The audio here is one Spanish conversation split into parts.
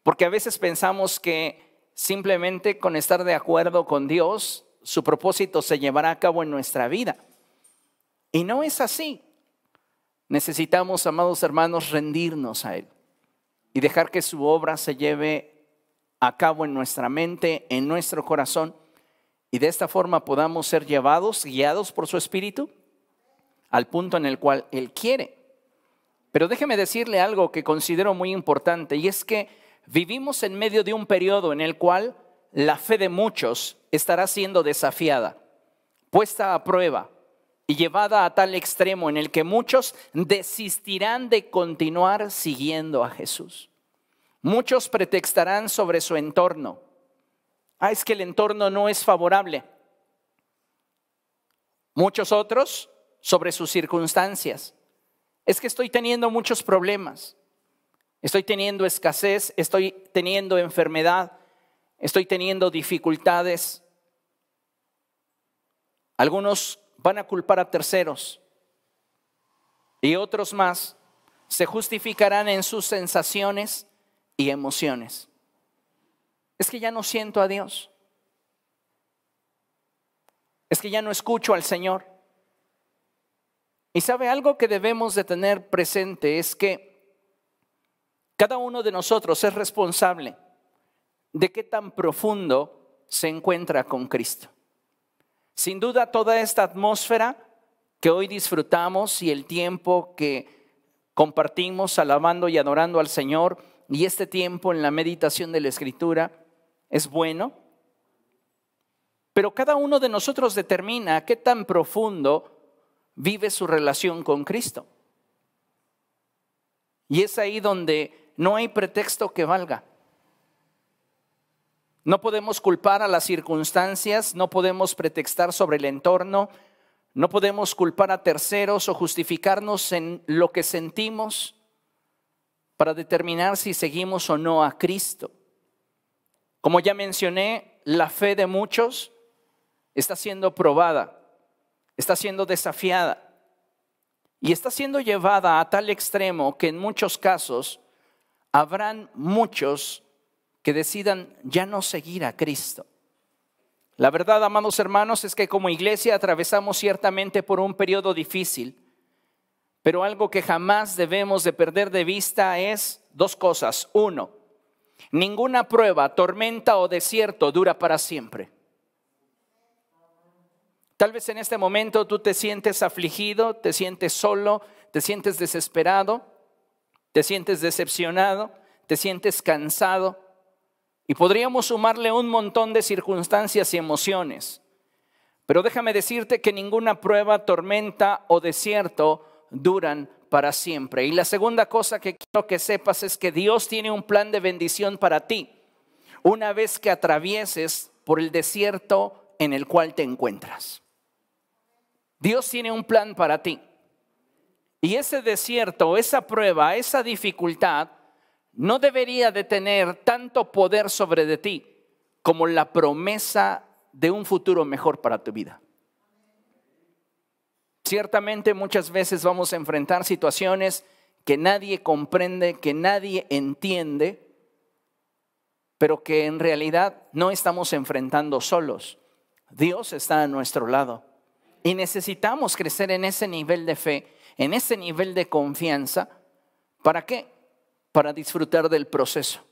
Porque a veces pensamos que simplemente con estar de acuerdo con Dios, su propósito se llevará a cabo en nuestra vida. Y no es así. Necesitamos, amados hermanos, rendirnos a Él y dejar que su obra se lleve a cabo en nuestra mente, en nuestro corazón, y de esta forma podamos ser llevados, guiados por su Espíritu al punto en el cual Él quiere. Pero déjeme decirle algo que considero muy importante, y es que vivimos en medio de un periodo en el cual la fe de muchos estará siendo desafiada, puesta a prueba y llevada a tal extremo en el que muchos desistirán de continuar siguiendo a Jesús. Muchos pretextarán sobre su entorno. Es que el entorno no es favorable. Muchos otros sobre sus circunstancias. Es que estoy teniendo muchos problemas. Estoy teniendo escasez, estoy teniendo enfermedad, estoy teniendo dificultades. Algunos van a culpar a terceros y otros más se justificarán en sus sensaciones y emociones. Es que ya no siento a Dios. Es que ya no escucho al Señor. Y sabe, algo que debemos de tener presente es que cada uno de nosotros es responsable de qué tan profundo se encuentra con Cristo. Sin duda, toda esta atmósfera que hoy disfrutamos y el tiempo que compartimos alabando y adorando al Señor y este tiempo en la meditación de la Escritura es bueno, pero cada uno de nosotros determina qué tan profundo vive su relación con Cristo. Y es ahí donde no hay pretexto que valga. No podemos culpar a las circunstancias, no podemos pretextar sobre el entorno, no podemos culpar a terceros o justificarnos en lo que sentimos para determinar si seguimos o no a Cristo. Como ya mencioné, la fe de muchos está siendo probada, está siendo desafiada y está siendo llevada a tal extremo que en muchos casos habrán muchos que decidan ya no seguir a Cristo. La verdad, amados hermanos, es que como iglesia atravesamos ciertamente por un periodo difícil, pero algo que jamás debemos de perder de vista es dos cosas. Uno, ninguna prueba, tormenta o desierto dura para siempre. Tal vez en este momento tú te sientes afligido, te sientes solo, te sientes desesperado, te sientes decepcionado, te sientes cansado. Y podríamos sumarle un montón de circunstancias y emociones. Pero déjame decirte que ninguna prueba, tormenta o desierto duran para siempre. Y la segunda cosa que quiero que sepas es que Dios tiene un plan de bendición para ti una vez que atravieses por el desierto en el cual te encuentras. Dios tiene un plan para ti. Y ese desierto, esa prueba, esa dificultad no debería de tener tanto poder sobre de ti como la promesa de un futuro mejor para tu vida. Ciertamente muchas veces vamos a enfrentar situaciones que nadie comprende, que nadie entiende, pero que en realidad no estamos enfrentando solos. Dios está a nuestro lado y necesitamos crecer en ese nivel de fe, en ese nivel de confianza. ¿Para qué? Para disfrutar del proceso.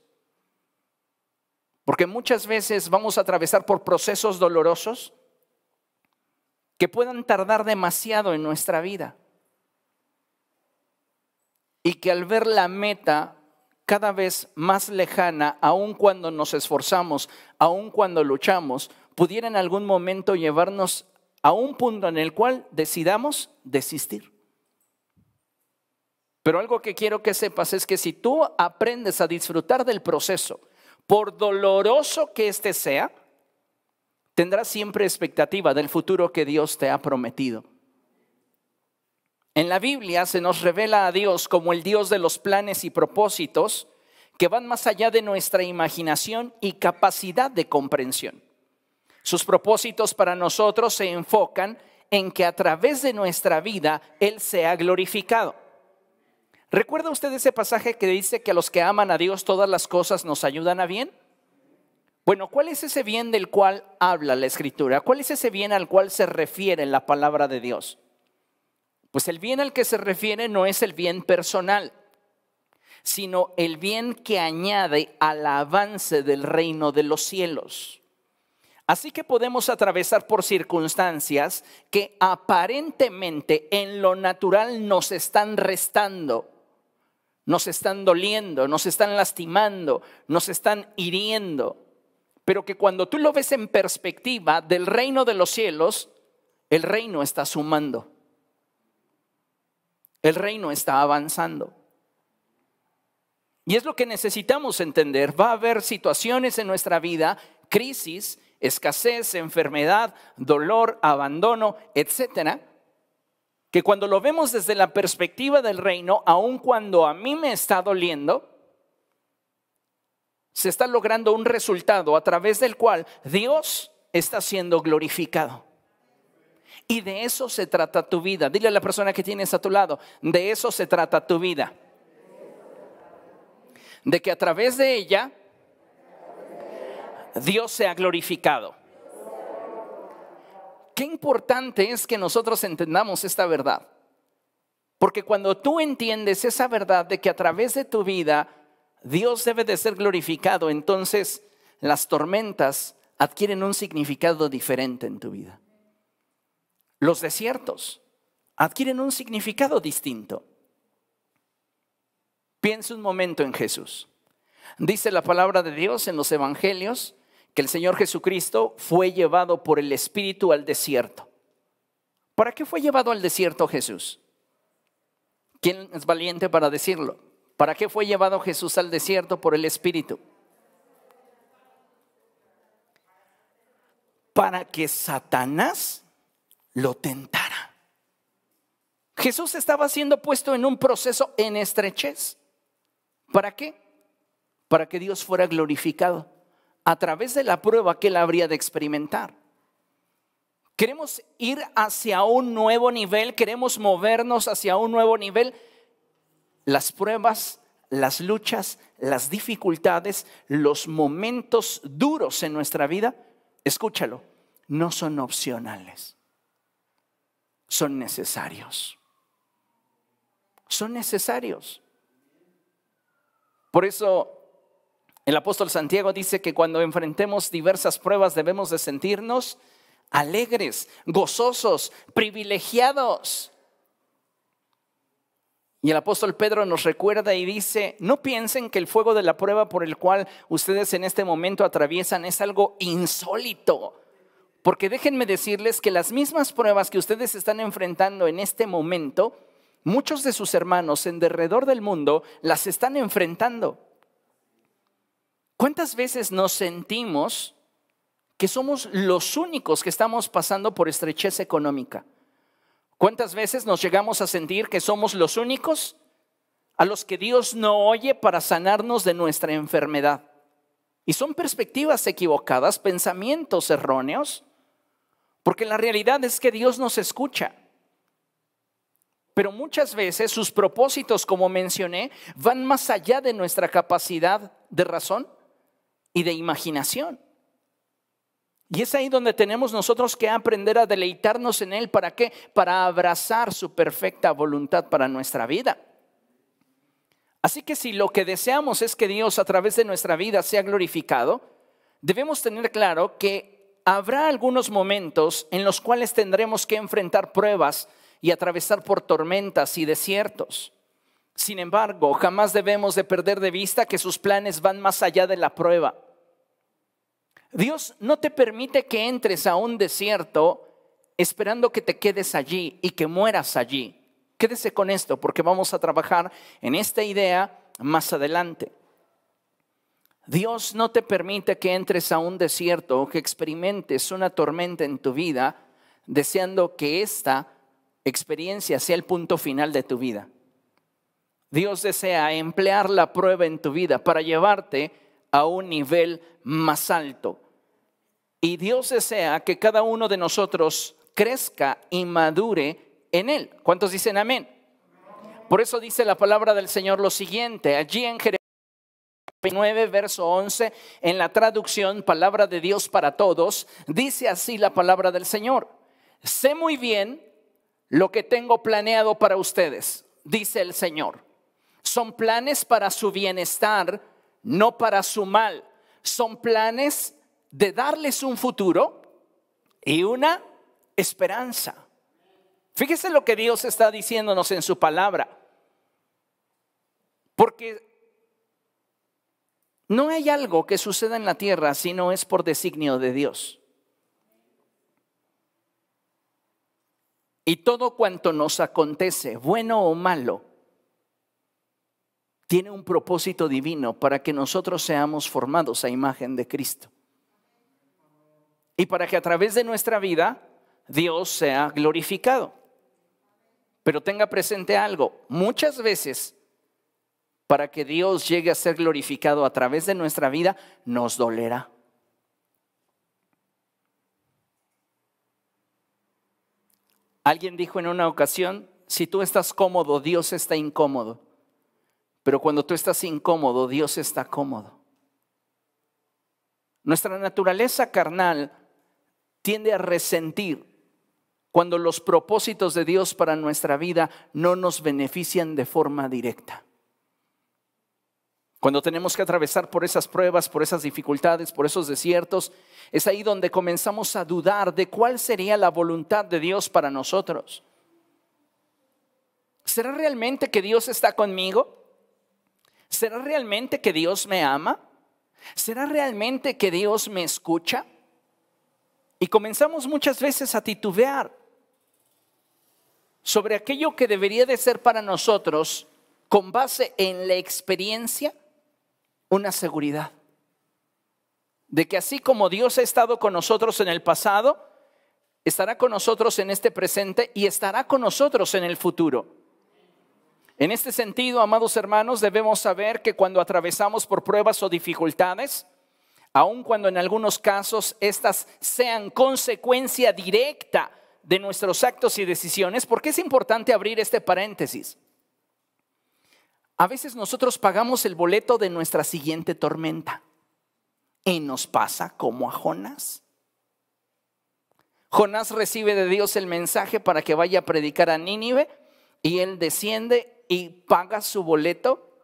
Porque muchas veces vamos a atravesar por procesos dolorosos que puedan tardar demasiado en nuestra vida. Y que al ver la meta cada vez más lejana, aun cuando nos esforzamos, aun cuando luchamos, pudiera en algún momento llevarnos a un punto en el cual decidamos desistir. Pero algo que quiero que sepas es que si tú aprendes a disfrutar del proceso, por doloroso que éste sea, tendrás siempre expectativa del futuro que Dios te ha prometido. En la Biblia se nos revela a Dios como el Dios de los planes y propósitos que van más allá de nuestra imaginación y capacidad de comprensión. Sus propósitos para nosotros se enfocan en que a través de nuestra vida Él sea glorificado. ¿Recuerda usted ese pasaje que dice que a los que aman a Dios todas las cosas nos ayudan a bien? Bueno, ¿cuál es ese bien del cual habla la Escritura? ¿Cuál es ese bien al cual se refiere en la palabra de Dios? Pues el bien al que se refiere no es el bien personal, sino el bien que añade al avance del reino de los cielos. Así que podemos atravesar por circunstancias que aparentemente en lo natural nos están restando, nos están doliendo, nos están lastimando, nos están hiriendo. Pero que cuando tú lo ves en perspectiva del reino de los cielos, el reino está sumando. El reino está avanzando. Y es lo que necesitamos entender. Va a haber situaciones en nuestra vida, crisis, escasez, enfermedad, dolor, abandono, etcétera, que cuando lo vemos desde la perspectiva del reino, aun cuando a mí me está doliendo, se está logrando un resultado a través del cual Dios está siendo glorificado. Y de eso se trata tu vida. Dile a la persona que tienes a tu lado, de eso se trata tu vida. De que a través de ella Dios sea glorificado. Qué importante es que nosotros entendamos esta verdad. Porque cuando tú entiendes esa verdad de que a través de tu vida Dios debe de ser glorificado, entonces las tormentas adquieren un significado diferente en tu vida. Los desiertos adquieren un significado distinto. Piensa un momento en Jesús. Dice la palabra de Dios en los evangelios que el Señor Jesucristo fue llevado por el Espíritu al desierto. ¿Para qué fue llevado al desierto Jesús? ¿Quién es valiente para decirlo? ¿Para qué fue llevado Jesús al desierto por el Espíritu? Para que Satanás lo tentara. Jesús estaba siendo puesto en un proceso en estrechez. ¿Para qué? Para que Dios fuera glorificado a través de la prueba que él habría de experimentar. Queremos ir hacia un nuevo nivel, queremos movernos hacia un nuevo nivel. Las pruebas, las luchas, las dificultades, los momentos duros en nuestra vida, escúchalo, no son opcionales, son necesarios. Son necesarios. Por eso el apóstol Santiago dice que cuando enfrentemos diversas pruebas debemos de sentirnos alegres, gozosos, privilegiados. Y el apóstol Pedro nos recuerda y dice, no piensen que el fuego de la prueba por el cual ustedes en este momento atraviesan es algo insólito. Porque déjenme decirles que las mismas pruebas que ustedes están enfrentando en este momento, muchos de sus hermanos en derredor del mundo las están enfrentando. ¿Cuántas veces nos sentimos que somos los únicos que estamos pasando por estrechez económica? ¿Cuántas veces nos llegamos a sentir que somos los únicos a los que Dios no oye para sanarnos de nuestra enfermedad? Y son perspectivas equivocadas, pensamientos erróneos, porque la realidad es que Dios nos escucha. Pero muchas veces sus propósitos, como mencioné, van más allá de nuestra capacidad de razón y de imaginación. Y es ahí donde tenemos nosotros que aprender a deleitarnos en Él. ¿Para qué? Para abrazar su perfecta voluntad para nuestra vida. Así que si lo que deseamos es que Dios a través de nuestra vida sea glorificado, debemos tener claro que habrá algunos momentos en los cuales tendremos que enfrentar pruebas y atravesar por tormentas y desiertos. Sin embargo, jamás debemos de perder de vista que sus planes van más allá de la prueba. Dios no te permite que entres a un desierto esperando que te quedes allí y que mueras allí. Quédese con esto porque vamos a trabajar en esta idea más adelante. Dios no te permite que entres a un desierto o que experimentes una tormenta en tu vida deseando que esta experiencia sea el punto final de tu vida. Dios desea emplear la prueba en tu vida para llevarte a un nivel más alto. Y Dios desea que cada uno de nosotros crezca y madure en Él. ¿Cuántos dicen amén? Por eso dice la palabra del Señor lo siguiente, allí en Jeremías 9, verso 11, en la traducción Palabra de Dios para Todos, dice así la palabra del Señor: sé muy bien lo que tengo planeado para ustedes, dice el Señor. Son planes para su bienestar, no para su mal. Son planes de darles un futuro y una esperanza. Fíjese lo que Dios está diciéndonos en su palabra. Porque no hay algo que suceda en la tierra si no es por designio de Dios. Y todo cuanto nos acontece, bueno o malo, tiene un propósito divino para que nosotros seamos formados a imagen de Cristo. Y para que a través de nuestra vida Dios sea glorificado. Pero tenga presente algo, muchas veces para que Dios llegue a ser glorificado a través de nuestra vida, nos dolerá. Alguien dijo en una ocasión, si tú estás cómodo, Dios está incómodo. Pero cuando tú estás incómodo, Dios está cómodo. Nuestra naturaleza carnal tiende a resentir cuando los propósitos de Dios para nuestra vida no nos benefician de forma directa. Cuando tenemos que atravesar por esas pruebas, por esas dificultades, por esos desiertos, es ahí donde comenzamos a dudar de cuál sería la voluntad de Dios para nosotros. ¿Será realmente que Dios está conmigo? ¿Será realmente que Dios me ama? ¿Será realmente que Dios me escucha? Y comenzamos muchas veces a titubear sobre aquello que debería de ser para nosotros, con base en la experiencia, una seguridad de que así como Dios ha estado con nosotros en el pasado, estará con nosotros en este presente y estará con nosotros en el futuro. En este sentido, amados hermanos, debemos saber que cuando atravesamos por pruebas o dificultades, aun cuando en algunos casos estas sean consecuencia directa de nuestros actos y decisiones, porque es importante abrir este paréntesis. A veces nosotros pagamos el boleto de nuestra siguiente tormenta y nos pasa como a Jonás. Jonás recibe de Dios el mensaje para que vaya a predicar a Nínive y él desciende y paga su boleto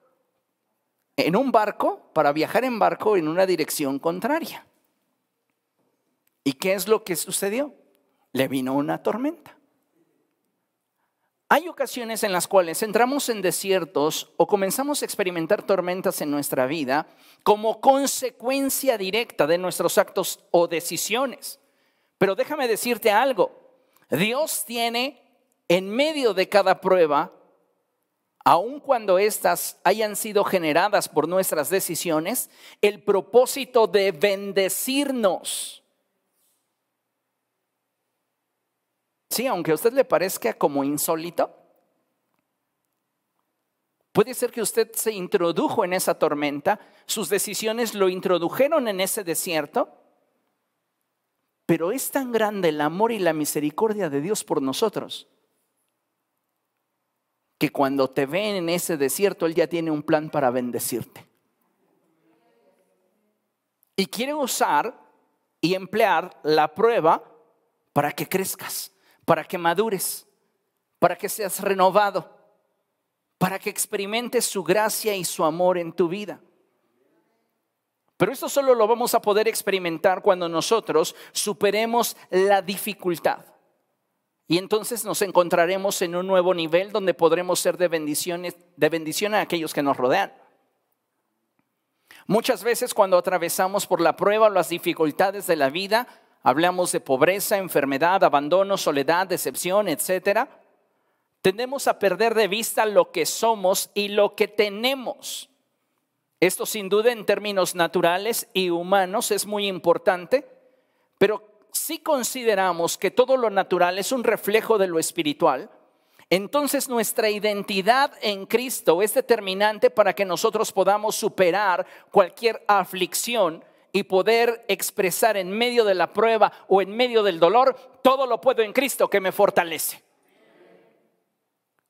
en un barco para viajar en barco en una dirección contraria. ¿Y qué es lo que sucedió? Le vino una tormenta. Hay ocasiones en las cuales entramos en desiertos o comenzamos a experimentar tormentas en nuestra vida como consecuencia directa de nuestros actos o decisiones. Pero déjame decirte algo, Dios tiene en medio de cada prueba, aun cuando éstas hayan sido generadas por nuestras decisiones, el propósito de bendecirnos. Sí, aunque a usted le parezca como insólito, puede ser que usted se introdujo en esa tormenta, sus decisiones lo introdujeron en ese desierto, pero es tan grande el amor y la misericordia de Dios por nosotros, que cuando te ven en ese desierto, Él ya tiene un plan para bendecirte. Y quiere usar y emplear la prueba para que crezcas, para que madures, para que seas renovado, para que experimentes su gracia y su amor en tu vida. Pero esto solo lo vamos a poder experimentar cuando nosotros superemos la dificultad. Y entonces nos encontraremos en un nuevo nivel donde podremos ser de bendición a aquellos que nos rodean. Muchas veces cuando atravesamos por la prueba o las dificultades de la vida, hablamos de pobreza, enfermedad, abandono, soledad, decepción, etcétera. Tendemos a perder de vista lo que somos y lo que tenemos. Esto sin duda en términos naturales y humanos es muy importante, pero si consideramos que todo lo natural es un reflejo de lo espiritual, entonces nuestra identidad en Cristo es determinante para que nosotros podamos superar cualquier aflicción y poder expresar en medio de la prueba o en medio del dolor, todo lo puedo en Cristo que me fortalece.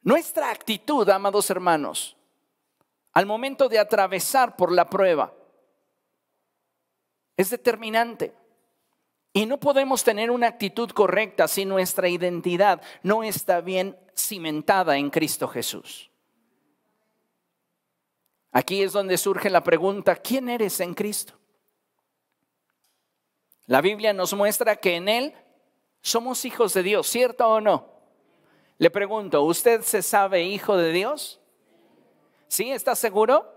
Nuestra actitud, amados hermanos, al momento de atravesar por la prueba es determinante. Y no podemos tener una actitud correcta si nuestra identidad no está bien cimentada en Cristo Jesús. Aquí es donde surge la pregunta: ¿quién eres en Cristo? La Biblia nos muestra que en Él somos hijos de Dios, ¿cierto o no? Le pregunto, ¿usted se sabe hijo de Dios? ¿Sí? ¿Está seguro?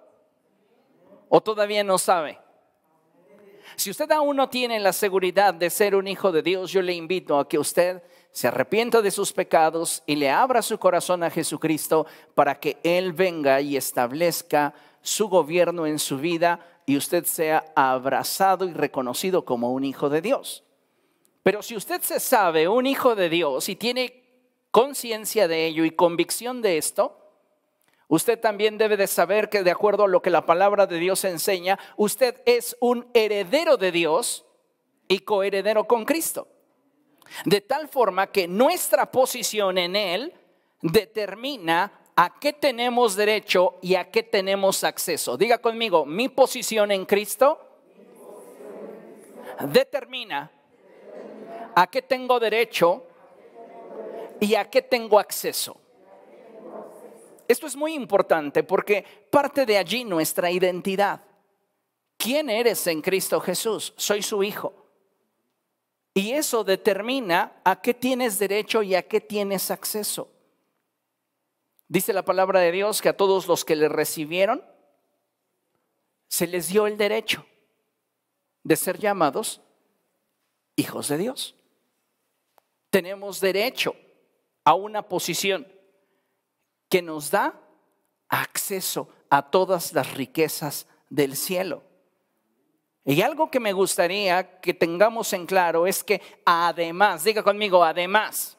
¿O todavía no sabe? Si usted aún no tiene la seguridad de ser un hijo de Dios, yo le invito a que usted se arrepienta de sus pecados y le abra su corazón a Jesucristo para que Él venga y establezca su gobierno en su vida y usted sea abrazado y reconocido como un hijo de Dios. Pero si usted se sabe un hijo de Dios y tiene conciencia de ello y convicción de esto, usted también debe de saber que, de acuerdo a lo que la palabra de Dios enseña, usted es un heredero de Dios y coheredero con Cristo. De tal forma que nuestra posición en Él determina a qué tenemos derecho y a qué tenemos acceso. Diga conmigo, mi posición en Cristo determina a qué tengo derecho y a qué tengo acceso. Esto es muy importante porque parte de allí nuestra identidad. ¿Quién eres en Cristo Jesús? Soy su hijo. Y eso determina a qué tienes derecho y a qué tienes acceso. Dice la palabra de Dios que a todos los que le recibieron se les dio el derecho de ser llamados hijos de Dios. Tenemos derecho a una posición que nos da acceso a todas las riquezas del cielo. Y algo que me gustaría que tengamos en claro es que además, diga conmigo, además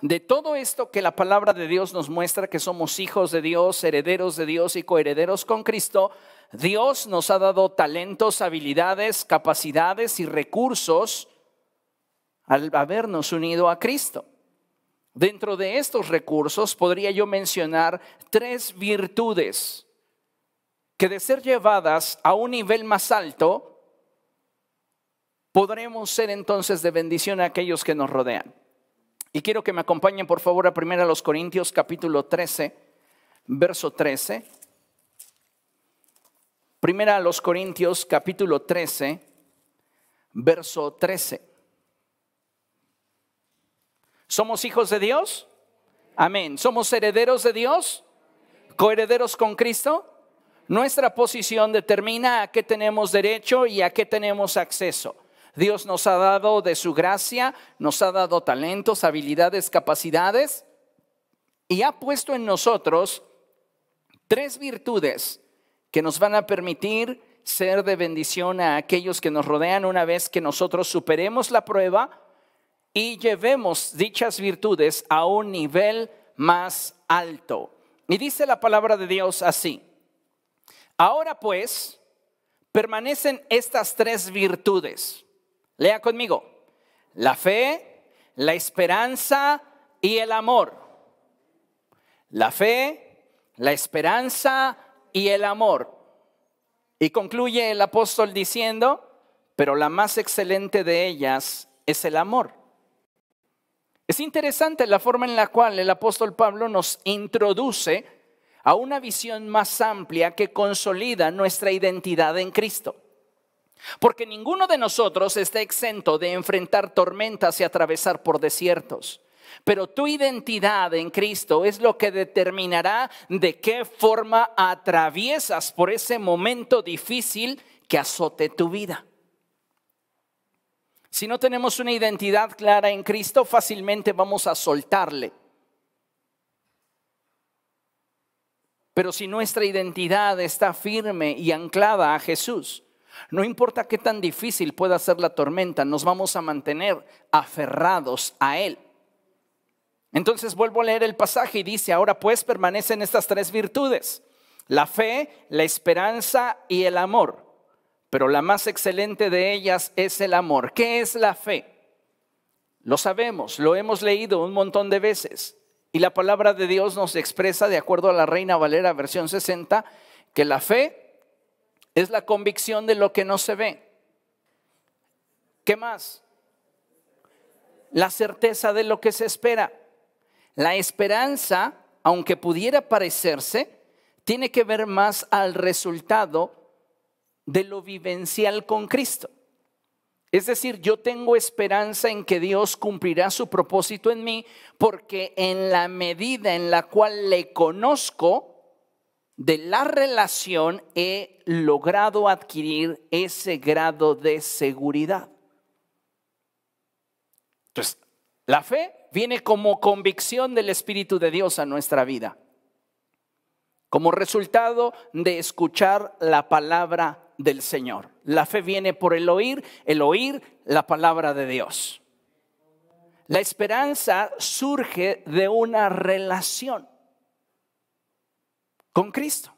de todo esto que la palabra de Dios nos muestra, que somos hijos de Dios, herederos de Dios y coherederos con Cristo, Dios nos ha dado talentos, habilidades, capacidades y recursos al habernos unido a Cristo. Dentro de estos recursos podría yo mencionar 3 virtudes que, de ser llevadas a un nivel más alto, podremos ser entonces de bendición a aquellos que nos rodean. Y quiero que me acompañen por favor a 1 Corintios capítulo 13, verso 13. 1 Corintios capítulo 13, verso 13. ¿Somos hijos de Dios? Amén. ¿Somos herederos de Dios? ¿Coherederos con Cristo? Nuestra posición determina a qué tenemos derecho y a qué tenemos acceso. Dios nos ha dado de su gracia, nos ha dado talentos, habilidades, capacidades y ha puesto en nosotros 3 virtudes que nos van a permitir ser de bendición a aquellos que nos rodean una vez que nosotros superemos la prueba y llevemos dichas virtudes a un nivel más alto. Y dice la palabra de Dios así: ahora pues permanecen estas 3 virtudes. Lea conmigo: la fe, la esperanza y el amor. La fe, la esperanza y el amor. Y concluye el apóstol diciendo: pero la más excelente de ellas es el amor. Es interesante la forma en la cual el apóstol Pablo nos introduce a una visión más amplia que consolida nuestra identidad en Cristo. Porque ninguno de nosotros está exento de enfrentar tormentas y atravesar por desiertos. Pero tu identidad en Cristo es lo que determinará de qué forma atraviesas por ese momento difícil que azote tu vida. Si no tenemos una identidad clara en Cristo, fácilmente vamos a soltarle. Pero si nuestra identidad está firme y anclada a Jesús, no importa qué tan difícil pueda ser la tormenta, nos vamos a mantener aferrados a Él. Entonces vuelvo a leer el pasaje y dice: ahora pues permanecen estas 3 virtudes: la fe, la esperanza y el amor. Pero la más excelente de ellas es el amor. ¿Qué es la fe? Lo sabemos, lo hemos leído un montón de veces. Y la palabra de Dios nos expresa, de acuerdo a la Reina Valera versión 60, que la fe es la convicción de lo que no se ve. ¿Qué más? La certeza de lo que se espera. La esperanza, aunque pudiera parecerse, tiene que ver más al resultado de lo vivencial con Cristo. Es decir, yo tengo esperanza en que Dios cumplirá su propósito en mí, porque en la medida en la cual le conozco, de la relación he logrado adquirir ese grado de seguridad. Entonces, la fe viene como convicción del Espíritu de Dios a nuestra vida, como resultado de escuchar la palabra del Señor. La fe viene por el oír la palabra de Dios. La esperanza surge de una relación con Cristo.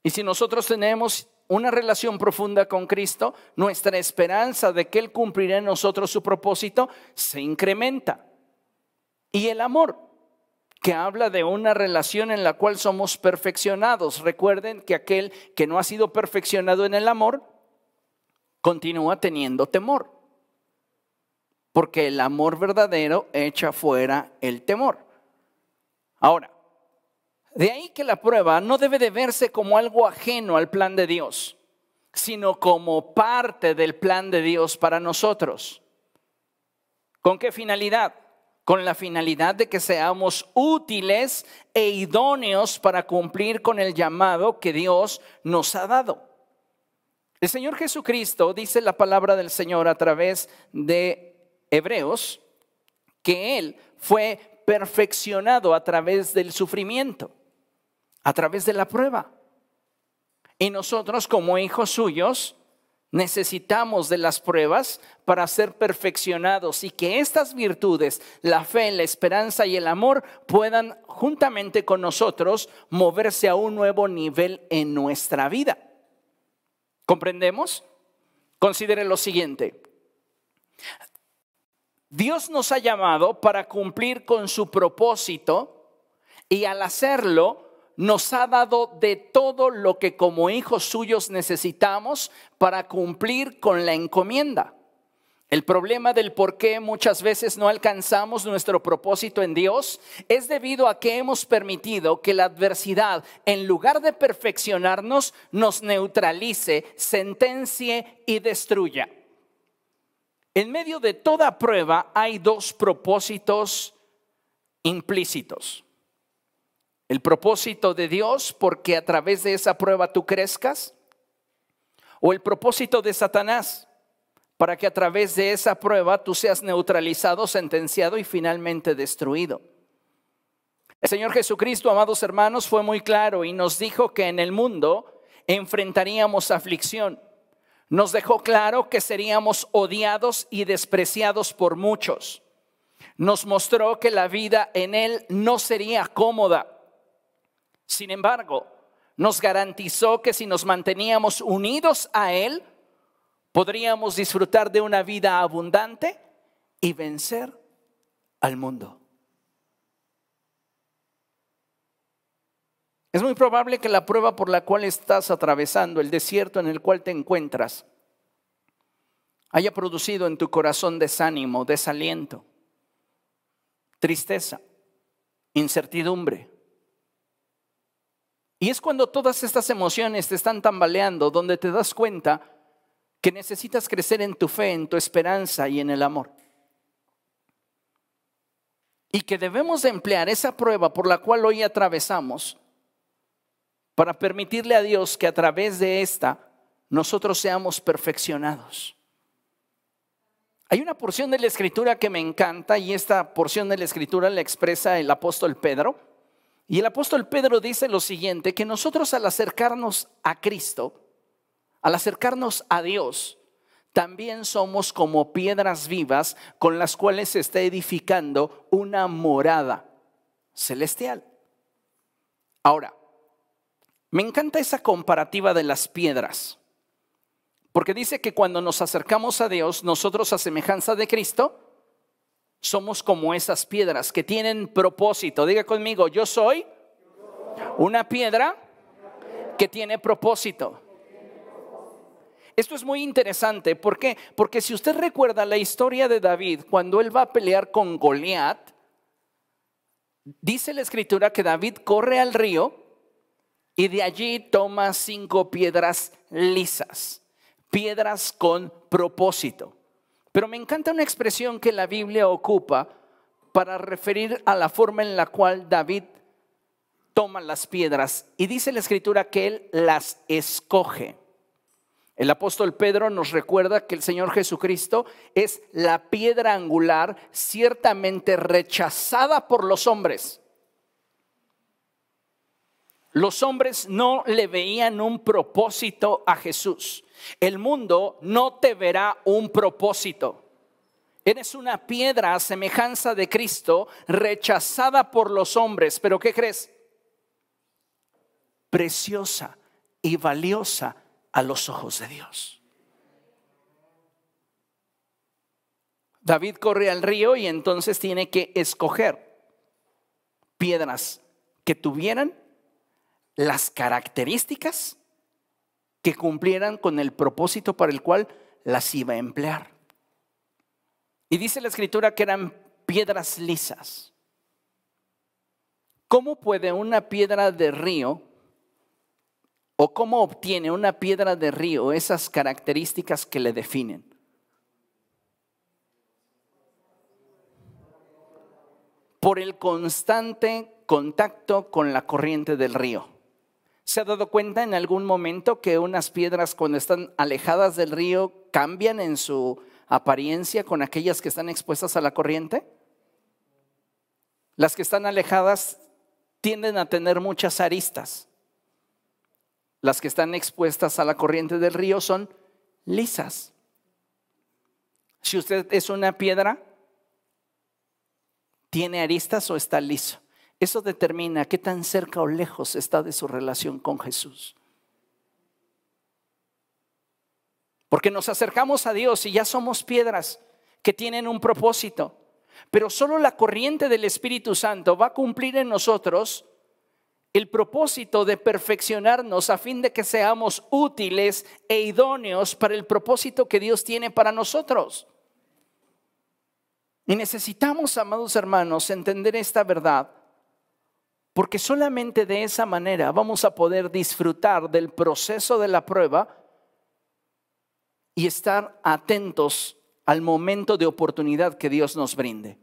Y si nosotros tenemos una relación profunda con Cristo, nuestra esperanza de que Él cumplirá en nosotros su propósito se incrementa. Y el amor, que habla de una relación en la cual somos perfeccionados. Recuerden que aquel que no ha sido perfeccionado en el amor, continúa teniendo temor. Porque el amor verdadero echa fuera el temor. Ahora, de ahí que la prueba no debe de verse como algo ajeno al plan de Dios, sino como parte del plan de Dios para nosotros. ¿Con qué finalidad? Con la finalidad de que seamos útiles e idóneos para cumplir con el llamado que Dios nos ha dado. El Señor Jesucristo, dice la palabra del Señor a través de Hebreos, que Él fue perfeccionado a través del sufrimiento, a través de la prueba. Y nosotros, como hijos suyos, necesitamos de las pruebas para ser perfeccionados y que estas virtudes, la fe, la esperanza y el amor, puedan juntamente con nosotros moverse a un nuevo nivel en nuestra vida. ¿Comprendemos? Considere lo siguiente. Dios nos ha llamado para cumplir con su propósito y al hacerlo nos ha dado de todo lo que como hijos suyos necesitamos para cumplir con la encomienda. El problema del por qué muchas veces no alcanzamos nuestro propósito en Dios es debido a que hemos permitido que la adversidad, en lugar de perfeccionarnos, nos neutralice, sentencie y destruya. En medio de toda prueba hay dos propósitos implícitos. El propósito de Dios, porque a través de esa prueba tú crezcas, o el propósito de Satanás, para que a través de esa prueba tú seas neutralizado, sentenciado y finalmente destruido. El Señor Jesucristo, amados hermanos, fue muy claro y nos dijo que en el mundo enfrentaríamos aflicción. Nos dejó claro que seríamos odiados y despreciados por muchos. Nos mostró que la vida en Él no sería cómoda. Sin embargo, nos garantizó que si nos manteníamos unidos a Él, podríamos disfrutar de una vida abundante y vencer al mundo. Es muy probable que la prueba por la cual estás atravesando, el desierto en el cual te encuentras, haya producido en tu corazón desánimo, desaliento, tristeza, incertidumbre. Y es cuando todas estas emociones te están tambaleando, donde te das cuenta que necesitas crecer en tu fe, en tu esperanza y en el amor. Y que debemos de emplear esa prueba por la cual hoy atravesamos para permitirle a Dios que a través de esta nosotros seamos perfeccionados. Hay una porción de la Escritura que me encanta y esta porción de la Escritura la expresa el apóstol Pedro. Y el apóstol Pedro dice lo siguiente, que nosotros al acercarnos a Cristo, al acercarnos a Dios, también somos como piedras vivas con las cuales se está edificando una morada celestial. Ahora, me encanta esa comparativa de las piedras, porque dice que cuando nos acercamos a Dios, nosotros a semejanza de Cristo, somos como esas piedras que tienen propósito. Diga conmigo, yo soy una piedra que tiene propósito. Esto es muy interesante. ¿Por qué? Porque si usted recuerda la historia de David, cuando él va a pelear con Goliat, dice la escritura que David corre al río y de allí toma 5 piedras lisas, piedras con propósito. Pero me encanta una expresión que la Biblia ocupa para referir a la forma en la cual David toma las piedras. Y dice la escritura que él las escoge. El apóstol Pedro nos recuerda que el Señor Jesucristo es la piedra angular ciertamente rechazada por los hombres. Los hombres no le veían un propósito a Jesús. El mundo no te verá un propósito. Eres una piedra a semejanza de Cristo, rechazada por los hombres. ¿Pero qué crees? Preciosa y valiosa a los ojos de Dios. David corre al río y entonces tiene que escoger piedras que tuvieran las características que cumplieran con el propósito para el cual las iba a emplear. Y dice la escritura que eran piedras lisas. ¿Cómo puede una piedra de río o cómo obtiene una piedra de río esas características que le definen? Por el constante contacto con la corriente del río. ¿Se ha dado cuenta en algún momento que unas piedras cuando están alejadas del río cambian en su apariencia con aquellas que están expuestas a la corriente? Las que están alejadas tienden a tener muchas aristas. Las que están expuestas a la corriente del río son lisas. Si usted es una piedra, ¿tiene aristas o está liso? Eso determina qué tan cerca o lejos está de su relación con Jesús. Porque nos acercamos a Dios y ya somos piedras que tienen un propósito. Pero solo la corriente del Espíritu Santo va a cumplir en nosotros el propósito de perfeccionarnos a fin de que seamos útiles e idóneos para el propósito que Dios tiene para nosotros. Y necesitamos, amados hermanos, entender esta verdad. Porque solamente de esa manera vamos a poder disfrutar del proceso de la prueba y estar atentos al momento de oportunidad que Dios nos brinde.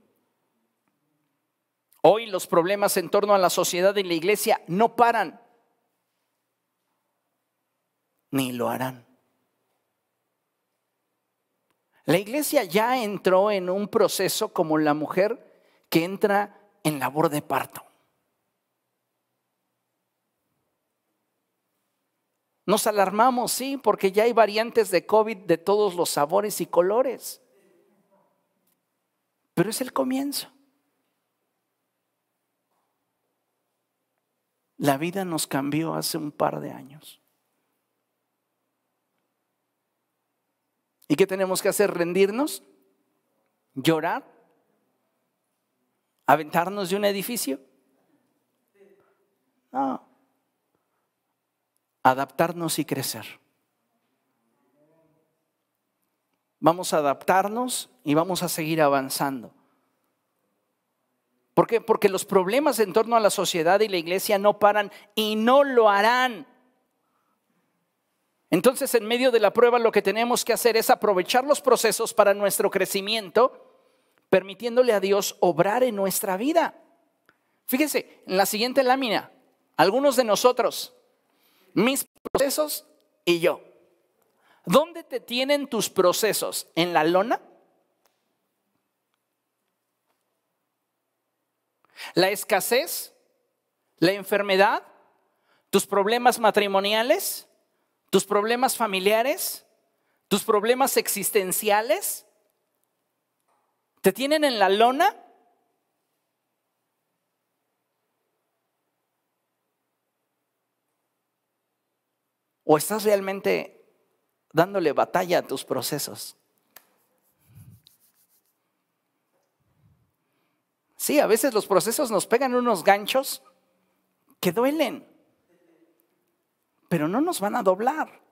Hoy los problemas en torno a la sociedad y la iglesia no paran, ni lo harán. La iglesia ya entró en un proceso como la mujer que entra en labor de parto. Nos alarmamos, sí, porque ya hay variantes de COVID de todos los sabores y colores. Pero es el comienzo. La vida nos cambió hace un par de años. ¿Y qué tenemos que hacer? ¿Rendirnos? ¿Llorar? ¿Aventarnos de un edificio? No. Adaptarnos y crecer. Vamos a adaptarnos y vamos a seguir avanzando. ¿Por qué? Porque los problemas en torno a la sociedad y la iglesia no paran y no lo harán. Entonces, en medio de la prueba, lo que tenemos que hacer es aprovechar los procesos para nuestro crecimiento, permitiéndole a Dios obrar en nuestra vida. Fíjese, en la siguiente lámina, algunos de nosotros, mis procesos y yo. ¿Dónde te tienen tus procesos? ¿En la lona? ¿La escasez? ¿La enfermedad? ¿Tus problemas matrimoniales? ¿Tus problemas familiares? ¿Tus problemas existenciales? ¿Te tienen en la lona? ¿O estás realmente dándole batalla a tus procesos? Sí, a veces los procesos nos pegan unos ganchos que duelen, pero no nos van a doblar.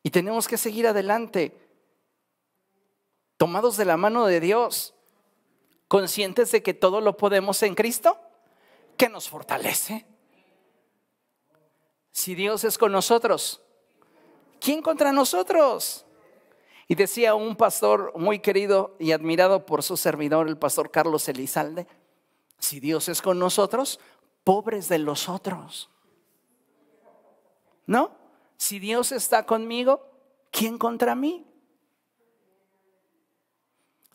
Y tenemos que seguir adelante, tomados de la mano de Dios, conscientes de que todo lo podemos en Cristo, que nos fortalece. Si Dios es con nosotros, ¿quién contra nosotros? Y decía un pastor muy querido y admirado por su servidor, el pastor Carlos Elizalde: si Dios es con nosotros, pobres de los otros. ¿No? Si Dios está conmigo, ¿quién contra mí?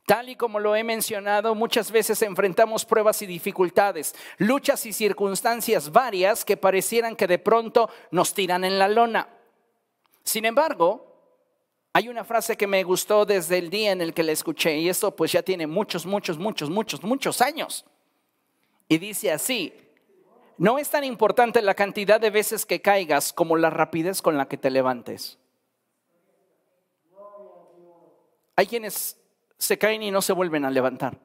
Tal y como lo he mencionado, muchas veces enfrentamos pruebas y dificultades, luchas y circunstancias varias que parecieran que de pronto nos tiran en la lona. Sin embargo, hay una frase que me gustó desde el día en el que la escuché, y esto pues ya tiene muchos años. Y dice así: no es tan importante la cantidad de veces que caigas como la rapidez con la que te levantes. Hay quienes se caen y no se vuelven a levantar.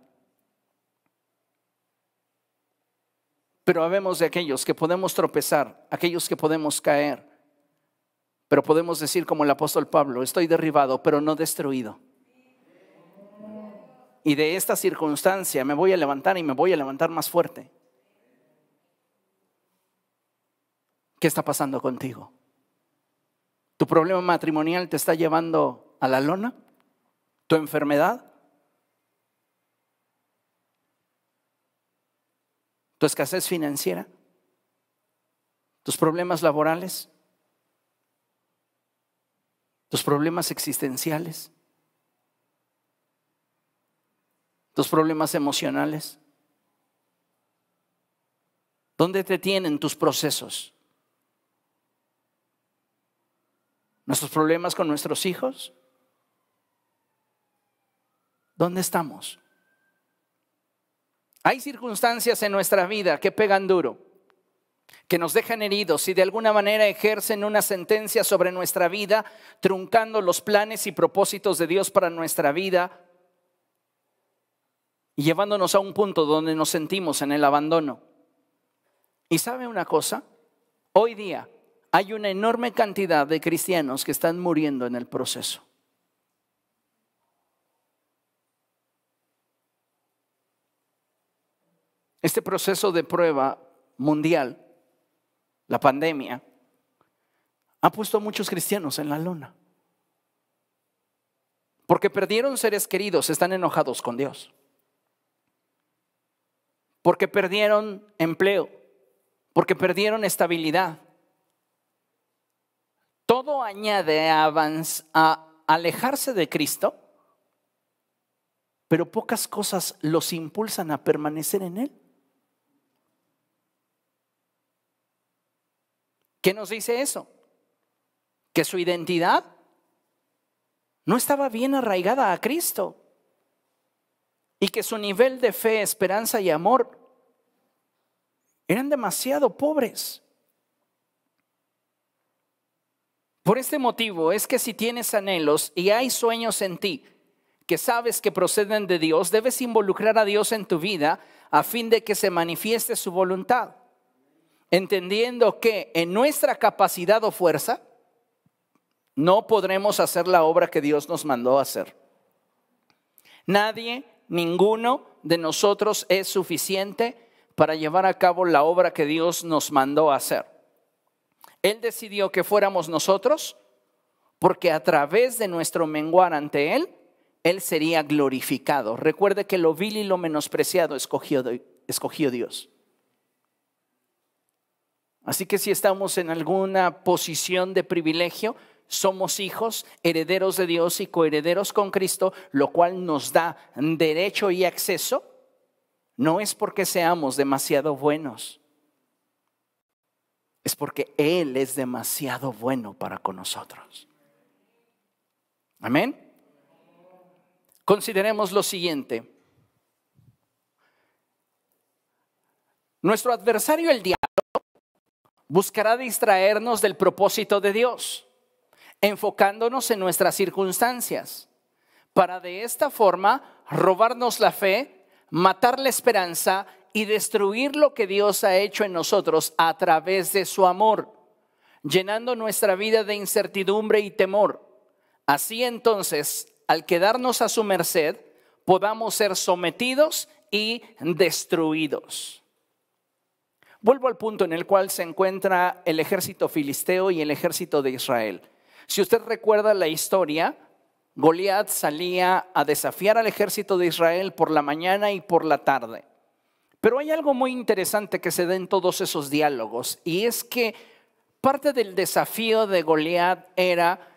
Pero habemos de aquellos que podemos tropezar, aquellos que podemos caer, pero podemos decir como el apóstol Pablo: estoy derribado, pero no destruido. Y de esta circunstancia me voy a levantar, y me voy a levantar más fuerte. ¿Qué está pasando contigo? ¿Tu problema matrimonial te está llevando a la lona? ¿Tu enfermedad? ¿Tu escasez financiera? ¿Tus problemas laborales? ¿Tus problemas existenciales? ¿Tus problemas emocionales? ¿Dónde te tienen tus procesos? ¿Nuestros problemas con nuestros hijos? ¿Dónde estamos? Hay circunstancias en nuestra vida que pegan duro, que nos dejan heridos y de alguna manera ejercen una sentencia sobre nuestra vida, truncando los planes y propósitos de Dios para nuestra vida y llevándonos a un punto donde nos sentimos en el abandono. ¿Y sabe una cosa? Hoy día hay una enorme cantidad de cristianos que están muriendo en el proceso. Este proceso de prueba mundial, la pandemia, ha puesto a muchos cristianos en la lona. Porque perdieron seres queridos, están enojados con Dios. Porque perdieron empleo, porque perdieron estabilidad. Todo añade a alejarse de Cristo, pero pocas cosas los impulsan a permanecer en Él. ¿Qué nos dice eso? Que su identidad no estaba bien arraigada a Cristo y que su nivel de fe, esperanza y amor eran demasiado pobres. Por este motivo es que si tienes anhelos y hay sueños en ti que sabes que proceden de Dios, debes involucrar a Dios en tu vida a fin de que se manifieste su voluntad, entendiendo que en nuestra capacidad o fuerza no podremos hacer la obra que Dios nos mandó a hacer. Nadie, ninguno de nosotros es suficiente para llevar a cabo la obra que Dios nos mandó a hacer. Él decidió que fuéramos nosotros porque a través de nuestro menguar ante Él, Él sería glorificado. Recuerde que lo vil y lo menospreciado escogió Dios. Así que si estamos en alguna posición de privilegio, somos hijos, herederos de Dios y coherederos con Cristo, lo cual nos da derecho y acceso. No es porque seamos demasiado buenos, es porque Él es demasiado bueno para con nosotros. Amén. Consideremos lo siguiente. Nuestro adversario, el diablo, buscará distraernos del propósito de Dios, enfocándonos en nuestras circunstancias, para de esta forma robarnos la fe, matar la esperanza y destruir lo que Dios ha hecho en nosotros a través de su amor, llenando nuestra vida de incertidumbre y temor. Así entonces, al quedarnos a su merced, podamos ser sometidos y destruidos. Vuelvo al punto en el cual se encuentra el ejército filisteo y el ejército de Israel. Si usted recuerda la historia, Goliat salía a desafiar al ejército de Israel por la mañana y por la tarde. Pero hay algo muy interesante que se da en todos esos diálogos, y es que parte del desafío de Goliat era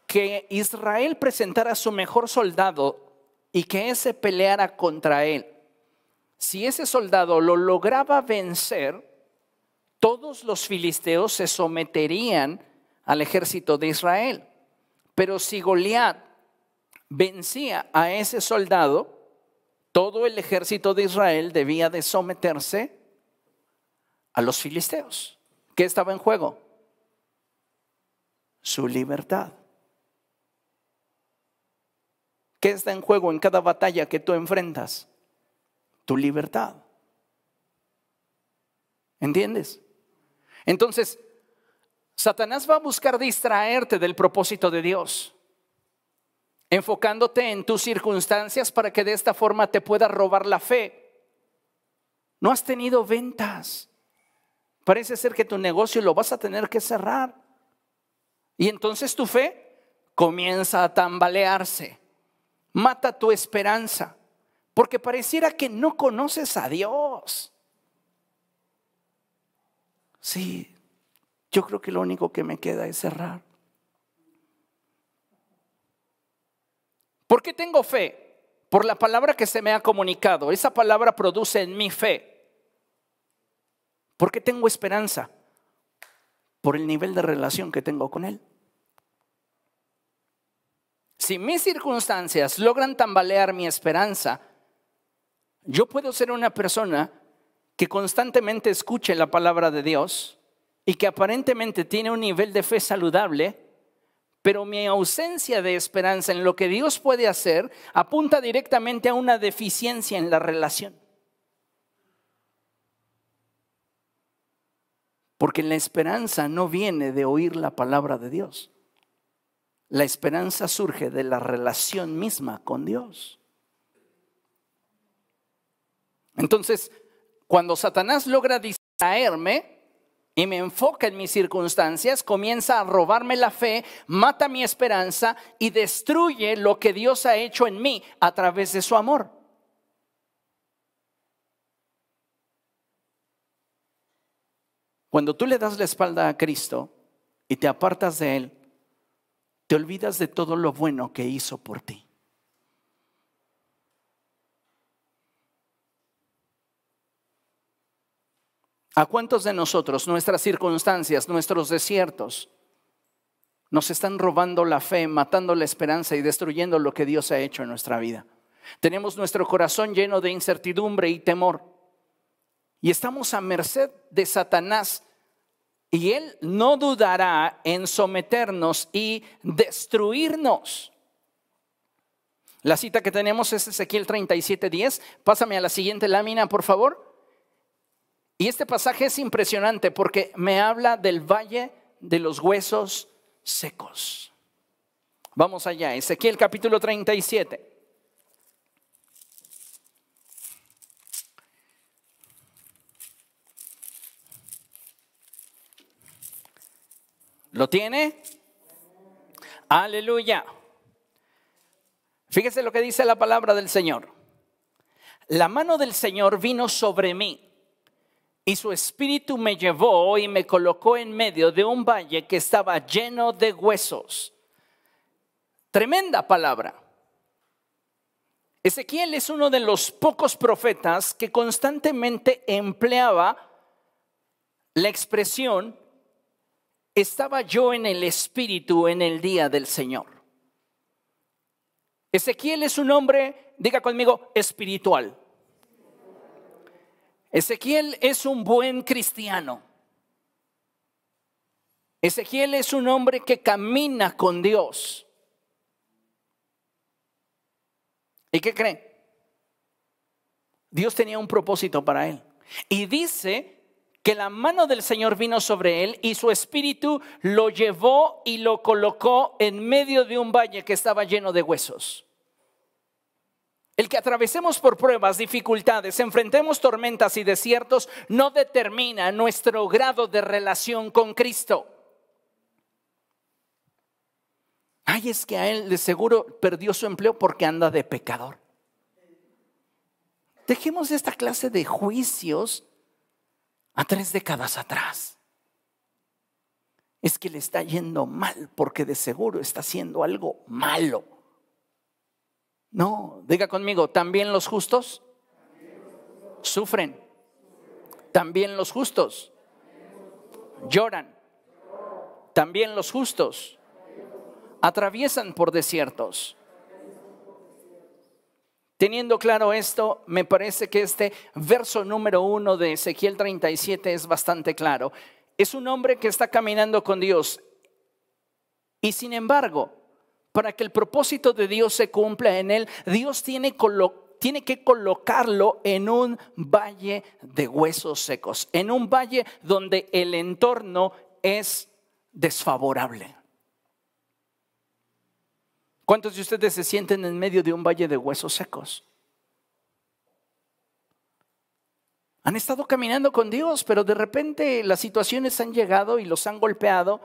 que Israel presentara a su mejor soldado y que ese peleara contra él. Si ese soldado lo lograba vencer, todos los filisteos se someterían al ejército de Israel. Pero si Goliat vencía a ese soldado, todo el ejército de Israel debía de someterse a los filisteos. ¿Qué estaba en juego? Su libertad. ¿Qué está en juego en cada batalla que tú enfrentas? Tu libertad. ¿Entiendes? Entonces, Satanás va a buscar distraerte del propósito de Dios, enfocándote en tus circunstancias para que de esta forma te pueda robar la fe. No has tenido ventas. Parece ser que tu negocio lo vas a tener que cerrar. Y entonces tu fe comienza a tambalearse. Mata tu esperanza, porque pareciera que no conoces a Dios. Sí, yo creo que lo único que me queda es cerrar. ¿Por qué tengo fe? Por la palabra que se me ha comunicado. Esa palabra produce en mí fe. ¿Por qué tengo esperanza? Por el nivel de relación que tengo con Él. Si mis circunstancias logran tambalear mi esperanza, yo puedo ser una persona que constantemente escuche la palabra de Dios y que aparentemente tiene un nivel de fe saludable, pero mi ausencia de esperanza en lo que Dios puede hacer apunta directamente a una deficiencia en la relación. Porque la esperanza no viene de oír la palabra de Dios. La esperanza surge de la relación misma con Dios. Entonces, cuando Satanás logra distraerme y me enfoca en mis circunstancias, comienza a robarme la fe, mata mi esperanza y destruye lo que Dios ha hecho en mí a través de su amor. Cuando tú le das la espalda a Cristo y te apartas de Él, te olvidas de todo lo bueno que hizo por ti. ¿A cuántos de nosotros, nuestras circunstancias, nuestros desiertos, nos están robando la fe, matando la esperanza y destruyendo lo que Dios ha hecho en nuestra vida? Tenemos nuestro corazón lleno de incertidumbre y temor. Y estamos a merced de Satanás. Y él no dudará en someternos y destruirnos. La cita que tenemos es Ezequiel 37:10. Pásame a la siguiente lámina, por favor. Y este pasaje es impresionante porque me habla del valle de los huesos secos. Vamos allá, Ezequiel capítulo 37. ¿Lo tiene? Aleluya. Fíjese lo que dice la palabra del Señor. La mano del Señor vino sobre mí y su espíritu me llevó y me colocó en medio de un valle que estaba lleno de huesos. Tremenda palabra. Ezequiel es uno de los pocos profetas que constantemente empleaba la expresión: estaba yo en el espíritu en el día del Señor. Ezequiel es un hombre, diga conmigo, espiritual. Ezequiel es un buen cristiano. Ezequiel es un hombre que camina con Dios. ¿Y qué creen? Dios tenía un propósito para él. Y dice que la mano del Señor vino sobre él y su espíritu lo llevó y lo colocó en medio de un valle que estaba lleno de huesos. El que atravesemos por pruebas, dificultades, enfrentemos tormentas y desiertos no determina nuestro grado de relación con Cristo. Ay, es que a él de seguro perdió su empleo porque anda de pecador. Dejemos esta clase de juicios a 3 décadas atrás. Es que le está yendo mal porque de seguro está haciendo algo malo. No, diga conmigo, también los justos sufren. También los justos lloran. También los justos atraviesan por desiertos. Teniendo claro esto, me parece que este verso número 1 de Ezequiel 37 es bastante claro. Es un hombre que está caminando con Dios y sin embargo, para que el propósito de Dios se cumpla en él, Dios tiene que colocarlo en un valle de huesos secos, en un valle donde el entorno es desfavorable. ¿Cuántos de ustedes se sienten en medio de un valle de huesos secos? Han estado caminando con Dios, pero de repente las situaciones han llegado y los han golpeado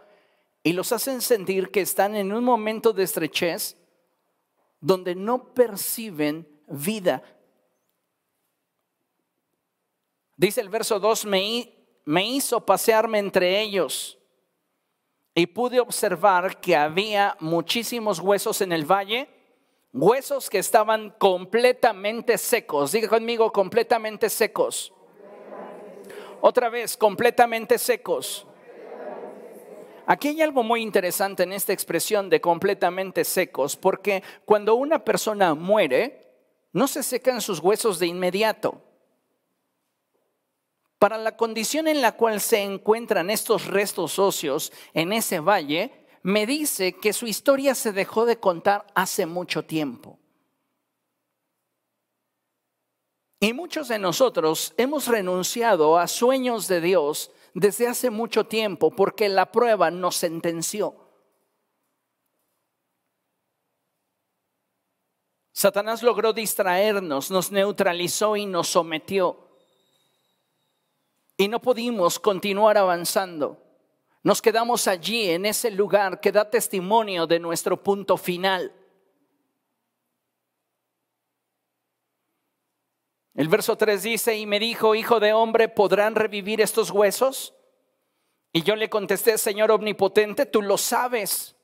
y los hacen sentir que están en un momento de estrechez donde no perciben vida. Dice el verso 2, me hizo pasearme entre ellos. Y pude observar que había muchísimos huesos en el valle, huesos que estaban completamente secos. Diga conmigo, completamente secos. Otra vez, completamente secos. Aquí hay algo muy interesante en esta expresión de completamente secos, porque cuando una persona muere, no se secan sus huesos de inmediato. Para la condición en la cual se encuentran estos restos óseos en ese valle, me dice que su historia se dejó de contar hace mucho tiempo. Y muchos de nosotros hemos renunciado a sueños de Dios desde hace mucho tiempo porque la prueba nos sentenció. Satanás logró distraernos, nos neutralizó y nos sometió. Y no pudimos continuar avanzando. Nos quedamos allí en ese lugar que da testimonio de nuestro punto final. El verso 3 dice, y me dijo, hijo de hombre, ¿podrán revivir estos huesos? Y yo le contesté, Señor omnipotente, tú lo sabes.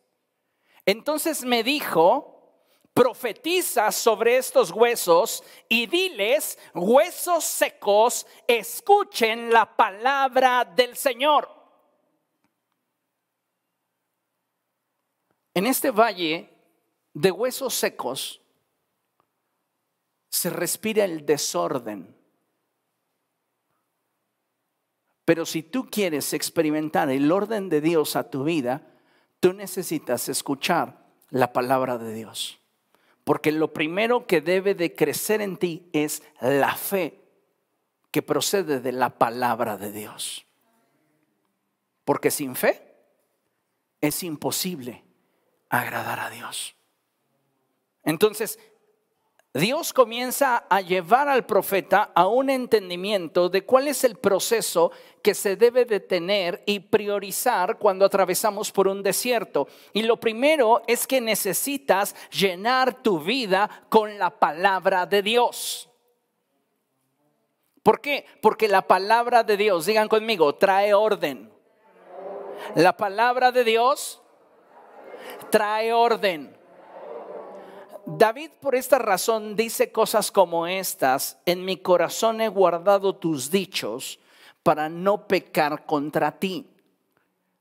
Entonces me dijo, profetiza sobre estos huesos y diles, huesos secos, escuchen la palabra del Señor. En este valle de huesos secos se respira el desorden. Pero si tú quieres experimentar el orden de Dios a tu vida, tú necesitas escuchar la palabra de Dios. Porque lo primero que debe de crecer en ti es la fe que procede de la palabra de Dios. Porque sin fe es imposible agradar a Dios. Entonces, Dios comienza a llevar al profeta a un entendimiento de cuál es el proceso que se debe de tener y priorizar cuando atravesamos por un desierto. Y lo primero es que necesitas llenar tu vida con la palabra de Dios. ¿Por qué? Porque la palabra de Dios, digan conmigo, trae orden. La palabra de Dios trae orden. David por esta razón dice cosas como estas: en mi corazón he guardado tus dichos para no pecar contra ti.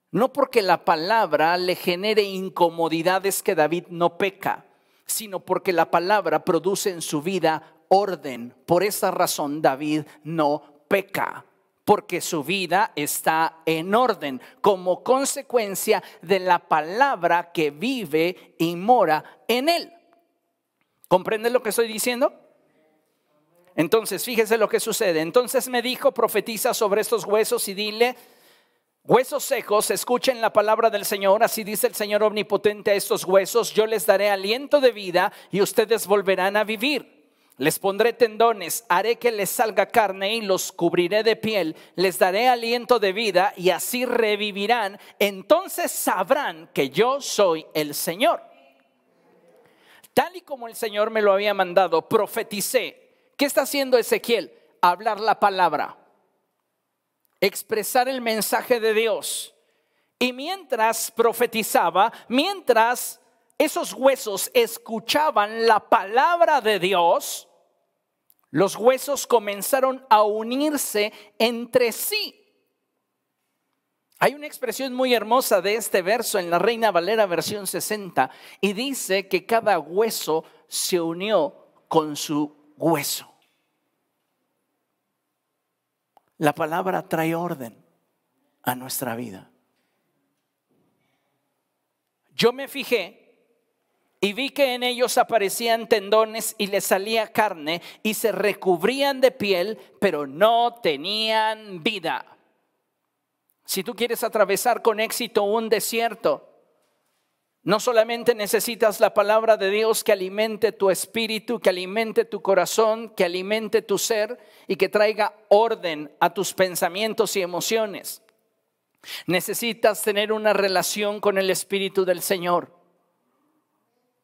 No porque la palabra le genere incomodidades que David no peca, sino porque la palabra produce en su vida orden. Por esa razón David no peca, porque su vida está en orden como consecuencia de la palabra que vive y mora en él. ¿Comprende lo que estoy diciendo? Entonces, fíjese lo que sucede. Entonces me dijo, profetiza sobre estos huesos y dile: huesos secos, escuchen la palabra del Señor. Así dice el Señor omnipotente a estos huesos: yo les daré aliento de vida y ustedes volverán a vivir. Les pondré tendones, haré que les salga carne y los cubriré de piel. Les daré aliento de vida y así revivirán. Entonces sabrán que yo soy el Señor. Tal y como el Señor me lo había mandado, profeticé. ¿Qué está haciendo Ezequiel? Hablar la palabra, expresar el mensaje de Dios. Y mientras profetizaba, mientras esos huesos escuchaban la palabra de Dios, los huesos comenzaron a unirse entre sí. Hay una expresión muy hermosa de este verso en la Reina Valera versión 60 y dice que cada hueso se unió con su hueso. La palabra trae orden a nuestra vida. Yo me fijé y vi que en ellos aparecían tendones y les salía carne y se recubrían de piel, pero no tenían vida. Si tú quieres atravesar con éxito un desierto, no solamente necesitas la palabra de Dios que alimente tu espíritu, que alimente tu corazón, que alimente tu ser y que traiga orden a tus pensamientos y emociones. Necesitas tener una relación con el Espíritu del Señor.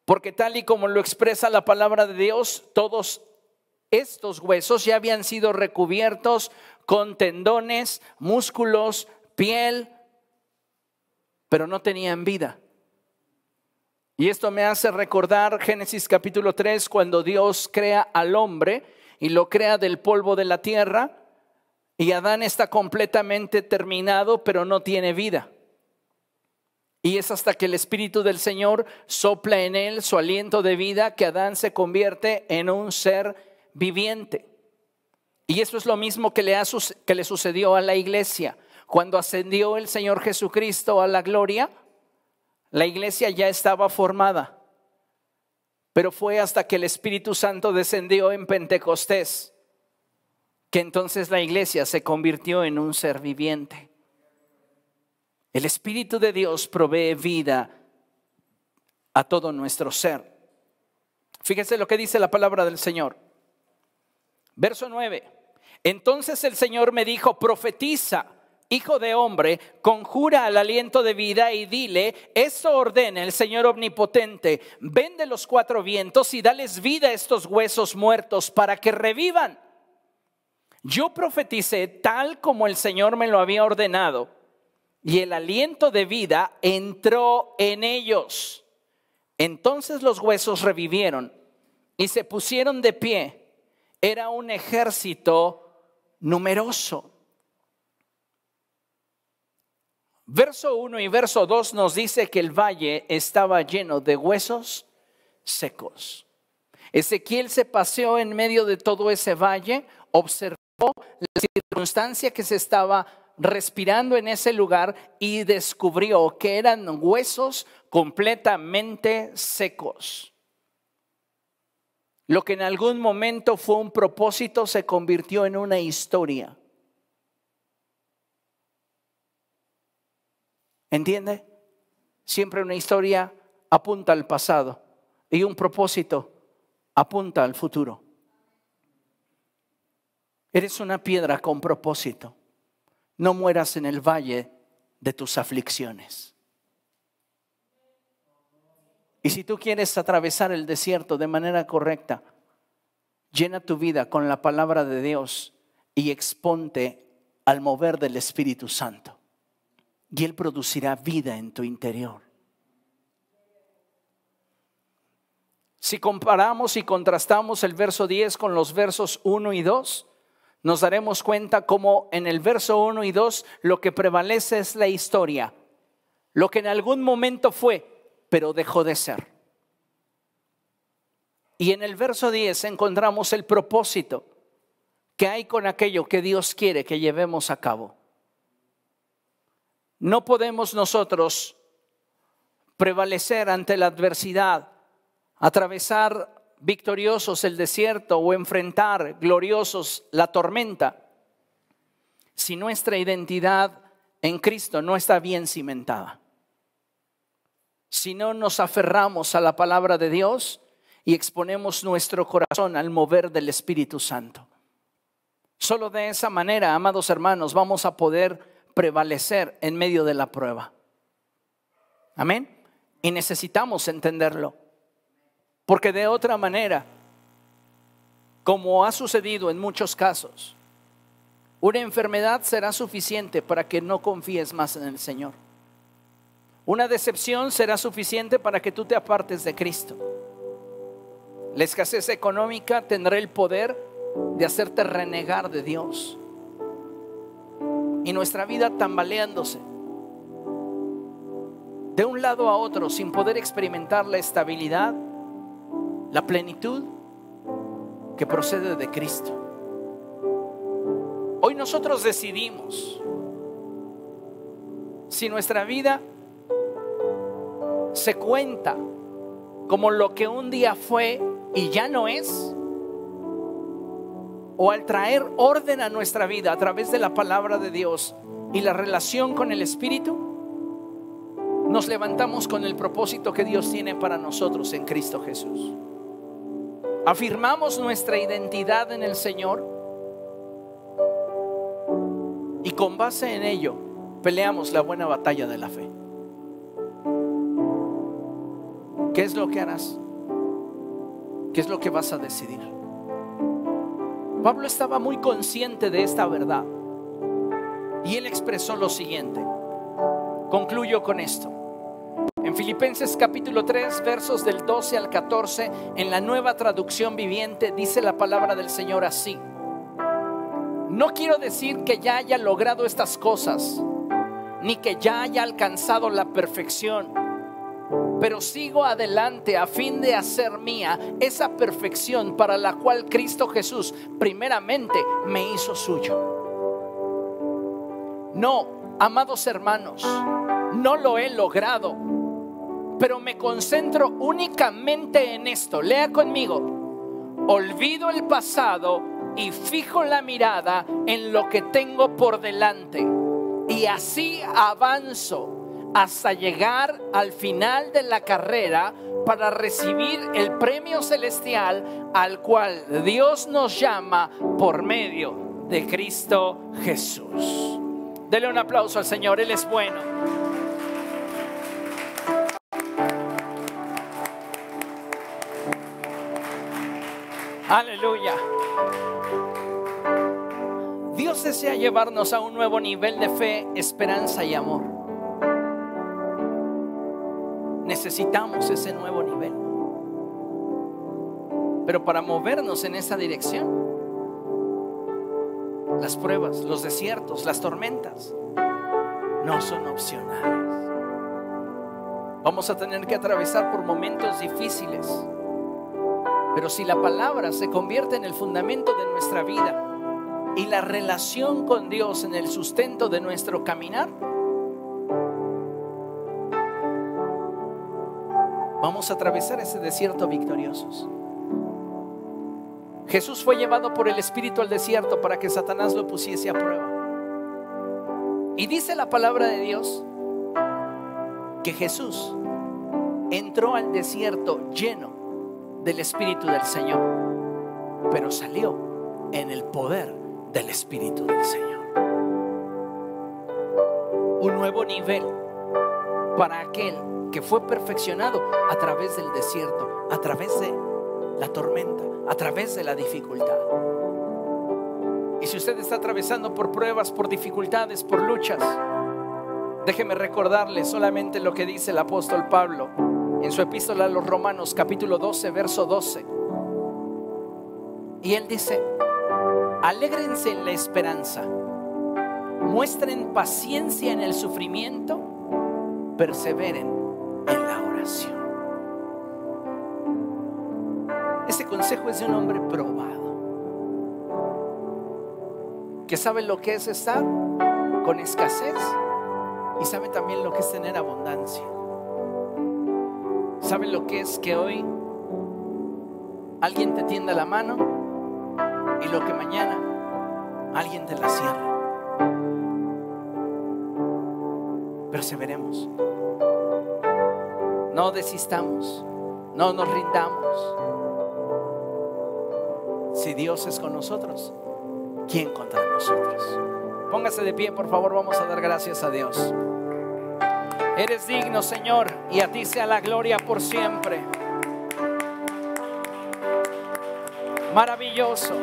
Porque tal y como lo expresa la palabra de Dios, todos estos huesos ya habían sido recubiertos con tendones, músculos, piel, pero no tenían vida. Y esto me hace recordar Génesis capítulo 3, cuando Dios crea al hombre y lo crea del polvo de la tierra, y Adán está completamente terminado, pero no tiene vida. Y es hasta que el Espíritu del Señor sopla en él su aliento de vida que Adán se convierte en un ser viviente. Y eso es lo mismo que le sucedió a la iglesia. Cuando ascendió el Señor Jesucristo a la gloria, la iglesia ya estaba formada. Pero fue hasta que el Espíritu Santo descendió en Pentecostés que entonces la iglesia se convirtió en un ser viviente. El Espíritu de Dios provee vida a todo nuestro ser. Fíjese lo que dice la palabra del Señor. Verso 9. Entonces el Señor me dijo: profetiza, hijo de hombre, conjura al aliento de vida y dile: esto ordena el Señor omnipotente, ven de los cuatro vientos y dales vida a estos huesos muertos para que revivan. Yo profeticé tal como el Señor me lo había ordenado. Y el aliento de vida entró en ellos. Entonces los huesos revivieron y se pusieron de pie. Era un ejército numeroso. Verso 1 y verso 2 nos dice que el valle estaba lleno de huesos secos. Ezequiel se paseó en medio de todo ese valle, observó la circunstancia que se estaba respirando en ese lugar y descubrió que eran huesos completamente secos. Lo que en algún momento fue un propósito se convirtió en una historia. ¿Entiende? Siempre una historia apunta al pasado y un propósito apunta al futuro. Eres una piedra con propósito. No mueras en el valle de tus aflicciones. Y si tú quieres atravesar el desierto de manera correcta, llena tu vida con la palabra de Dios y exponte al mover del Espíritu Santo. Y Él producirá vida en tu interior. Si comparamos y contrastamos el verso 10 con los versos 1 y 2, nos daremos cuenta cómo en el verso 1 y 2 lo que prevalece es la historia. Lo que en algún momento fue, pero dejó de ser. Y en el verso 10 encontramos el propósito que hay con aquello que Dios quiere que llevemos a cabo. No podemos nosotros prevalecer ante la adversidad, atravesar victoriosos el desierto o enfrentar gloriosos la tormenta si nuestra identidad en Cristo no está bien cimentada. Si no nos aferramos a la palabra de Dios y exponemos nuestro corazón al mover del Espíritu Santo. Solo de esa manera, amados hermanos, vamos a poder prevalecer en medio de la prueba. Amén. Y necesitamos entenderlo. Porque de otra manera, como ha sucedido en muchos casos, una enfermedad será suficiente para que no confíes más en el Señor. Una decepción será suficiente para que tú te apartes de Cristo. La escasez económica tendrá el poder de hacerte renegar de Dios. Y nuestra vida tambaleándose de un lado a otro sin poder experimentar la estabilidad, la plenitud que procede de Cristo. Hoy nosotros decidimos si nuestra vida se cuenta como lo que un día fue y ya no es, o al traer orden a nuestra vida a través de la palabra de Dios y la relación con el Espíritu, nos levantamos con el propósito que Dios tiene para nosotros en Cristo Jesús. Afirmamos nuestra identidad en el Señor y con base en ello peleamos la buena batalla de la fe. ¿Qué es lo que harás? ¿Qué es lo que vas a decidir? Pablo estaba muy consciente de esta verdad y él expresó lo siguiente. Concluyo con esto. En Filipenses capítulo 3, versos del 12 al 14, en la Nueva Traducción Viviente, dice la palabra del Señor así: no quiero decir que ya haya logrado estas cosas, ni que ya haya alcanzado la perfección, pero sigo adelante a fin de hacer mía esa perfección para la cual Cristo Jesús primeramente me hizo suyo. No, amados hermanos, no lo he logrado, pero me concentro únicamente en esto. Lea conmigo: olvido el pasado y fijo la mirada en lo que tengo por delante, y así avanzo hasta llegar al final de la carrera para recibir el premio celestial al cual Dios nos llama por medio de Cristo Jesús. Dele un aplauso al Señor, Él es bueno. Aleluya. Dios desea llevarnos a un nuevo nivel de fe, esperanza y amor. Necesitamos ese nuevo nivel. Pero para movernos en esa dirección, las pruebas, los desiertos, las tormentas no son opcionales. Vamos a tener que atravesar por momentos difíciles. Pero si la palabra se convierte en el fundamento de nuestra vida y la relación con Dios en el sustento de nuestro caminar, vamos a atravesar ese desierto victoriosos. Jesús fue llevado por el Espíritu al desierto para que Satanás lo pusiese a prueba. Y dice la palabra de Dios que Jesús entró al desierto lleno del Espíritu del Señor, pero salió en el poder del Espíritu del Señor. Un nuevo nivel para aquel que fue perfeccionado a través del desierto, a través de la tormenta, a través de la dificultad. Y si usted está atravesando por pruebas, por dificultades, por luchas, déjeme recordarle solamente lo que dice el apóstol Pablo en su epístola a los Romanos capítulo 12, verso 12. Y él dice: alégrense en la esperanza, muestren paciencia en el sufrimiento, perseveren en la oración. Ese consejo es de un hombre probado, que sabe lo que es estar con escasez y sabe también lo que es tener abundancia. Sabe lo que es que hoy alguien te tienda la mano y lo que mañana alguien te la cierra. Perseveremos. No desistamos. No nos rindamos. Si Dios es con nosotros, ¿quién contra nosotros? Póngase de pie, por favor, vamos a dar gracias a Dios. Eres digno, Señor, y a ti sea la gloria por siempre. Maravilloso.